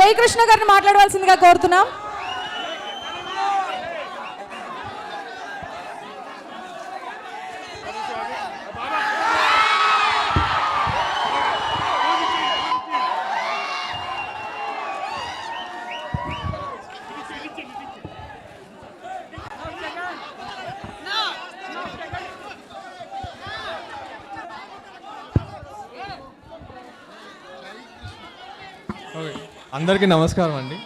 జయకృష్ణ గారిని మాట్లాడవలసిందిగా కోరుతున్నాం. అందరికీ నమస్కారం అండి.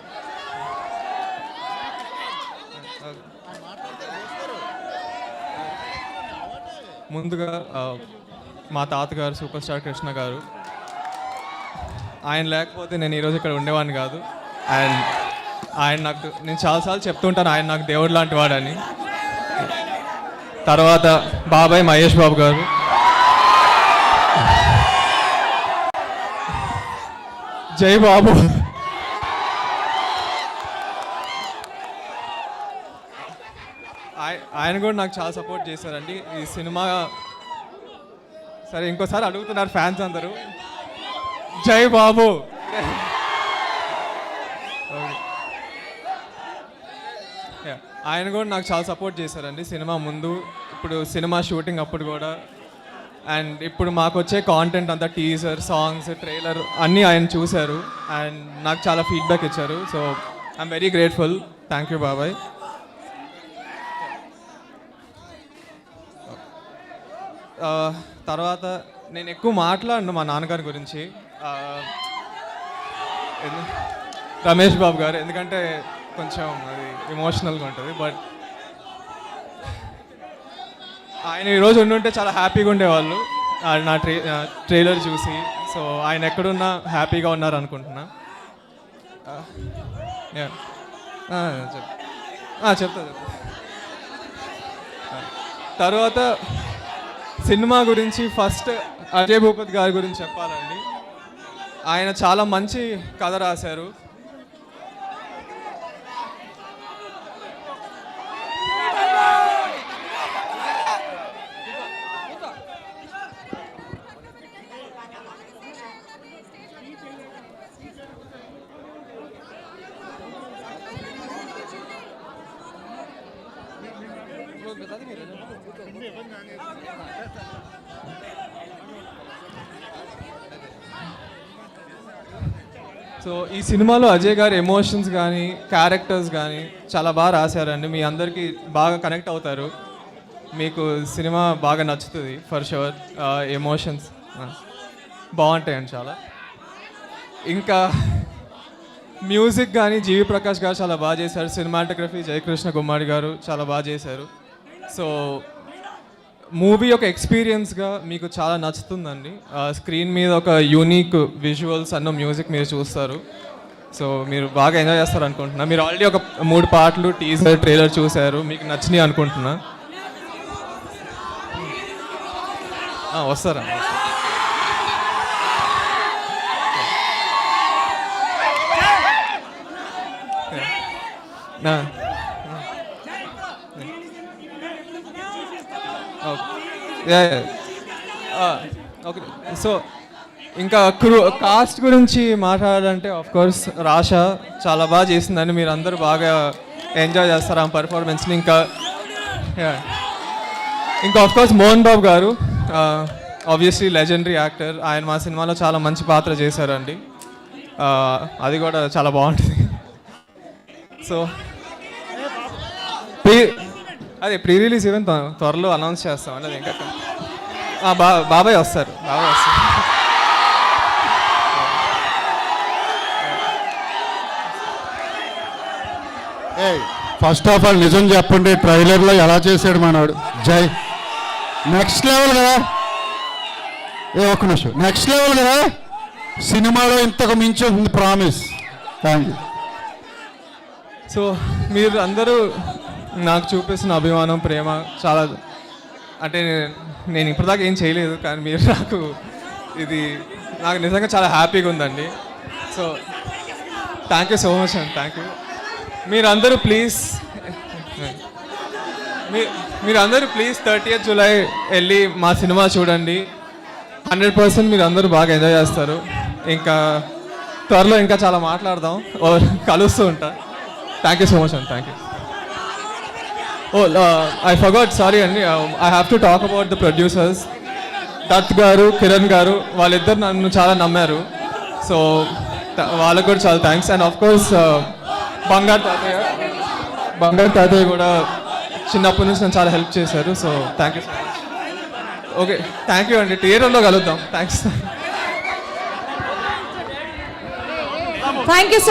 ముందుగా మా తాతగారు సూపర్ స్టార్ కృష్ణ గారు, ఆయన లేకపోతే నేను ఈరోజు ఇక్కడ ఉండేవాడిని కాదు. అండ్ నేను చాలాసార్లు చెప్తుంటాను ఆయన నాకు దేవుడు లాంటి వాడని. తర్వాత బాబాయ్ మహేష్ బాబు గారు, జై బాబు. ఆయన కూడా నాకు చాలా సపోర్ట్ చేశారండి ఈ సినిమా. సరే ఇంకోసారి అడుగుతున్నారు ఫ్యాన్స్ అందరూ, జై బాబు. ఆయన కూడా నాకు చాలా సపోర్ట్ చేశారండి సినిమా ముందు, ఇప్పుడు సినిమా షూటింగ్ అప్పుడు కూడా. అండ్ ఇప్పుడు మాకు వచ్చే కాంటెంట్ అంతా టీజర్, సాంగ్స్, ట్రైలర్ అన్నీ ఆయన చూశారు అండ్ నాకు చాలా ఫీడ్బ్యాక్ ఇచ్చారు. So I'm very grateful. Thank you బాబాయ్. తర్వాత నేను ఎక్కువ మాట్లాడను మా నాన్నగారి గురించి, రమేష్ బాబు గారు, ఎందుకంటే కొంచెం అది ఎమోషనల్గా ఉంటుంది. బట్ ఆయన ఈరోజు ఉండుంటే చాలా హ్యాపీగా ఉండేవాళ్ళు నా ట్రైలర్ చూసి. సో ఆయన ఎక్కడున్నా హ్యాపీగా ఉన్నారు అనుకుంటున్నా. చెప్తా. తర్వాత సినిమా గురించి ఫస్ట్ అజయ్ భూపతి గారి గురించి చెప్పాలండి. ఆయన చాలా మంచి కథ రాశారు. సో ఈ సినిమాలో అజయ్ గారి ఎమోషన్స్ కానీ క్యారెక్టర్స్ కానీ చాలా బాగా రాశారండి. మీ అందరికీ బాగా కనెక్ట్ అవుతారు, మీకు సినిమా బాగా నచ్చుతుంది ఫర్ షూర్. ఎమోషన్స్ బాగుంటాయండి చాలా. ఇంకా మ్యూజిక్ కానీ జీవి ప్రకాష్ గారు చాలా బాగా చేశారు. సినిమాటోగ్రఫీ జయకృష్ణ గుమ్మాడి గారు చాలా బాగా చేశారు. సో మూవీ ఒక ఎక్స్పీరియన్స్గా మీకు చాలా నచ్చుతుందండి. స్క్రీన్ మీద ఒక యూనిక్ విజువల్స్ అన్న మ్యూజిక్ మీరు చూస్తారు. సో మీరు బాగా ఎంజాయ్ చేస్తారు అనుకుంటున్నా. మీరు ఆల్రెడీ ఒక 3 పాటలు టీజర్, ట్రైలర్ చూశారు, మీకు నచ్చినాయి అనుకుంటున్నా. వస్తారా? ఓకే. సో ఇంకా కాస్ట్ గురించి మాట్లాడాలంటే ఆఫ్కోర్స్ రాషా చాలా బాగా చేసిందని మీరు అందరూ బాగా ఎంజాయ్ చేస్తారు ఆ పర్ఫార్మెన్స్ని. ఇంకా ఆఫ్కోర్స్ మోహన్ బాబు గారు ఆబ్వియస్లీ లెజెండరీ యాక్టర్. ఆయన మా సినిమాలో చాలా మంచి పాత్ర చేశారండి, అది కూడా చాలా బాగుంటుంది. సో అదే ప్రీ రిలీజ్ ఈవెంట్ త్వరలో అనౌన్స్ చేస్తామండి. అది ఇంకా బాబాయ్ వస్తారు. ఫస్ట్ ఆఫ్ ఆల్ నిజం చెప్పండి, ట్రైలర్లో ఎలా చేశాడు మనవాడు జై. నెక్స్ట్ లెవెల్ కదా, ఒక్క నిమిషం, నెక్స్ట్ లెవెల్ కదా. సినిమాలో ఇంతకు మించి ఉంది, ప్రామిస్. Thank you. సో మీరు అందరూ నాకు చూపిస్తున్న అభిమానం, ప్రేమ చాలా, అంటే నేను ఇప్పటిదాకా ఏం చేయలేదు కానీ మీరు నాకు నిజంగా చాలా హ్యాపీగా ఉందండి. So thank you so much అండి. Thank you. మీరందరూ ప్లీజ్ 30th జూలై వెళ్ళి మా సినిమా చూడండి. 100% మీరు అందరూ బాగా ఎంజాయ్ చేస్తారు. ఇంకా త్వరలో ఇంకా చాలా మాట్లాడదాం కలుస్తూ ఉంటా. థ్యాంక్ యూ సో మచ్ అండి. Thank you. I forgot, sorry అండి. I have to talk about the producers. Dutt గారు, కిరణ్ గారు, వాళ్ళిద్దరు నన్ను చాలా నమ్మారు. సో వాళ్ళకు కూడా చాలా థ్యాంక్స్. అండ్ ఆఫ్ కోర్స్ బంగారు తాతయ్య కూడా చిన్నప్పటి నుంచి నన్ను చాలా హెల్ప్ చేశారు. So thank you so much. Okay, thank you అండి. థియేటర్లో కలుద్దాం. థ్యాంక్స్. Thank you so